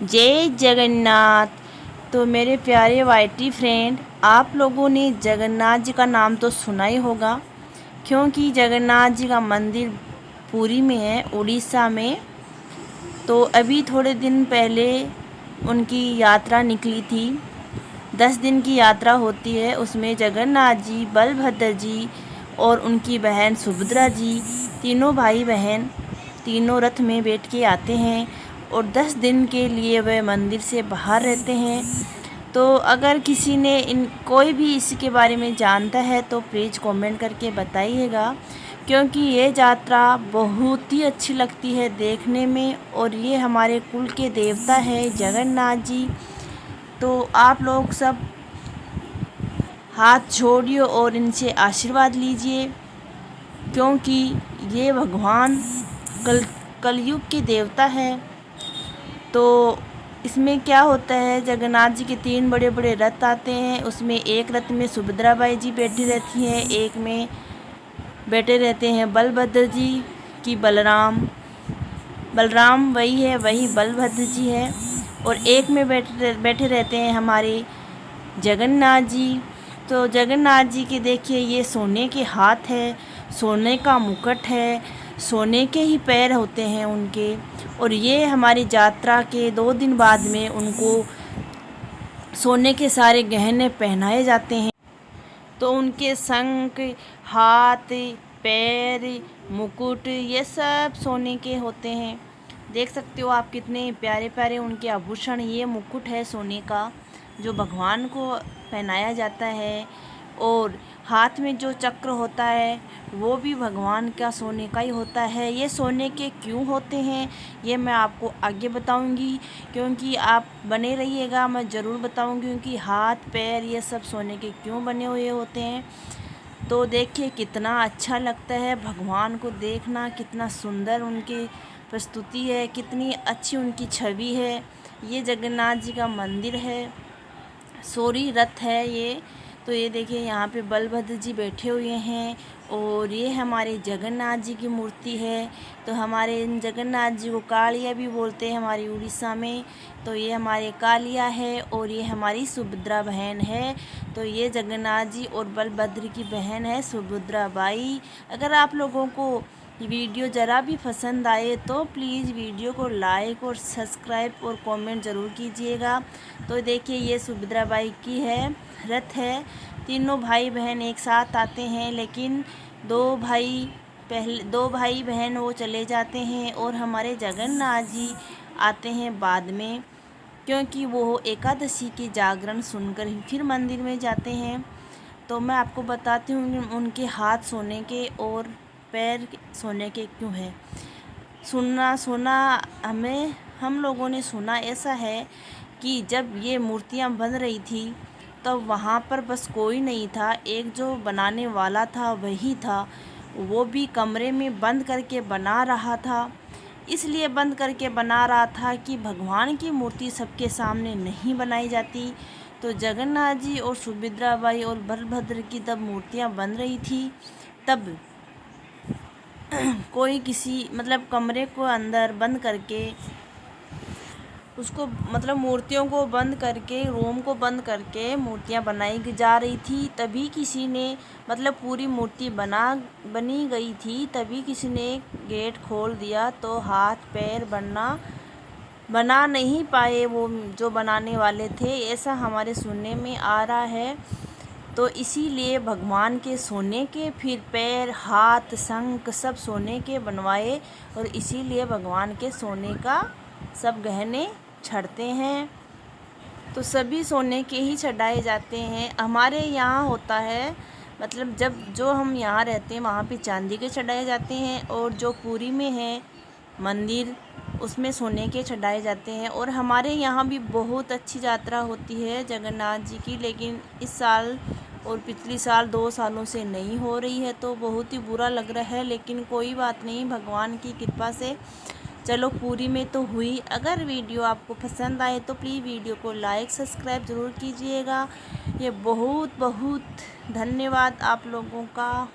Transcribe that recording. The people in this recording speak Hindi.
जय जगन्नाथ। तो मेरे प्यारे वाईटी फ्रेंड, आप लोगों ने जगन्नाथ जी का नाम तो सुना ही होगा, क्योंकि जगन्नाथ जी का मंदिर पुरी में है, उड़ीसा में। तो अभी थोड़े दिन पहले उनकी यात्रा निकली थी। 10 दिन की यात्रा होती है, उसमें जगन्नाथ जी, बलभद्र जी और उनकी बहन सुभद्रा जी, तीनों भाई बहन तीनों रथ में बैठ के आते हैं और 10 दिन के लिए वह मंदिर से बाहर रहते हैं। तो अगर किसी ने कोई भी इसके बारे में जानता है तो प्लीज़ कमेंट करके बताइएगा, क्योंकि ये यात्रा बहुत ही अच्छी लगती है देखने में। और ये हमारे कुल के देवता है जगन्नाथ जी। तो आप लोग सब हाथ जोड़िए और इनसे आशीर्वाद लीजिए, क्योंकि ये भगवान कलयुग के देवता है। तो इसमें क्या होता है, जगन्नाथ जी के 3 बड़े बड़े रथ आते हैं। उसमें एक रथ में सुभद्रा बाई जी बैठी रहती हैं, एक में बैठे रहते हैं बलभद्र जी की बलराम वही है, वही बलभद्र जी है। और एक में बैठे रहते हैं हमारे जगन्नाथ जी। तो जगन्नाथ जी के देखिए, ये सोने के हाथ है, सोने का मुकुट है, सोने के ही पैर होते हैं उनके। और ये हमारी यात्रा के 2 दिन बाद में उनको सोने के सारे गहने पहनाए जाते हैं। तो उनके शंख, हाथ, पैर, मुकुट ये सब सोने के होते हैं। देख सकते हो आप कितने प्यारे प्यारे उनके आभूषण। ये मुकुट है सोने का जो भगवान को पहनाया जाता है। और हाथ में जो चक्र होता है वो भी भगवान का सोने का ही होता है। ये सोने के क्यों होते हैं ये मैं आपको आगे बताऊंगी, क्योंकि आप बने रहिएगा, मैं ज़रूर बताऊंगी क्योंकि हाथ पैर ये सब सोने के क्यों बने हुए होते हैं। तो देखिए कितना अच्छा लगता है भगवान को देखना, कितना सुंदर उनकी प्रस्तुति है, कितनी अच्छी उनकी छवि है। ये जगन्नाथ जी का मंदिर है, सोरी रथ है ये। तो ये देखिए यहाँ पे बलभद्र जी बैठे हुए हैं और ये हमारे जगन्नाथ जी की मूर्ति है। तो हमारे इन जगन्नाथ जी को कालिया भी बोलते हैं हमारी उड़ीसा में। तो ये हमारे कालिया है और ये हमारी सुभद्रा बहन है। तो ये जगन्नाथ जी और बलभद्र की बहन है सुभद्रा बाई। अगर आप लोगों को वीडियो ज़रा भी पसंद आए तो प्लीज़ वीडियो को लाइक और सब्सक्राइब और कमेंट ज़रूर कीजिएगा। तो देखिए ये सुभद्रा बाई की है रथ है। तीनों भाई बहन एक साथ आते हैं, लेकिन 2 भाई बहन वो चले जाते हैं और हमारे जगन्नाथ जी आते हैं बाद में, क्योंकि वो एकादशी की जागरण सुनकर फिर मंदिर में जाते हैं। तो मैं आपको बताती हूँ उनके हाथ सोने के और पैर सोने के क्यों है। सुना हम लोगों ने सुना ऐसा है कि जब ये मूर्तियाँ बन रही थी तब वहाँ पर बस कोई नहीं था, एक जो बनाने वाला था वही था। वो भी कमरे में बंद करके बना रहा था, इसलिए बंद करके बना रहा था कि भगवान की मूर्ति सबके सामने नहीं बनाई जाती। तो जगन्नाथ जी और सुभद्रा बाई और बलभद्र की तब मूर्तियाँ बन रही थी, तब कोई किसी कमरे को अंदर बंद करके उसको मूर्तियों को बंद करके, रूम को बंद करके मूर्तियाँ बनाई जा रही थी। तभी किसी ने पूरी मूर्ति बनी गई थी, तभी किसी ने गेट खोल दिया तो हाथ पैर बना नहीं पाए वो जो बनाने वाले थे, ऐसा हमारे सुनने में आ रहा है। तो इसीलिए भगवान के सोने के फिर पैर हाथ शंख सब सोने के बनवाए और इसीलिए भगवान के सोने का सब गहने चढ़ते हैं। तो सभी सोने के ही चढ़ाए जाते हैं। हमारे यहाँ होता है जब जो हम यहाँ रहते हैं वहाँ पे चांदी के चढ़ाए जाते हैं, और जो पुरी में है मंदिर उसमें सोने के चढ़ाए जाते हैं। और हमारे यहाँ भी बहुत अच्छी यात्रा होती है जगन्नाथ जी की, लेकिन इस साल और पिछली साल 2 सालों से नहीं हो रही है, तो बहुत ही बुरा लग रहा है। लेकिन कोई बात नहीं, भगवान की कृपा से चलो पूरी में तो हुई। अगर वीडियो आपको पसंद आए तो प्लीज़ वीडियो को लाइक सब्सक्राइब ज़रूर कीजिएगा। ये बहुत बहुत धन्यवाद आप लोगों का।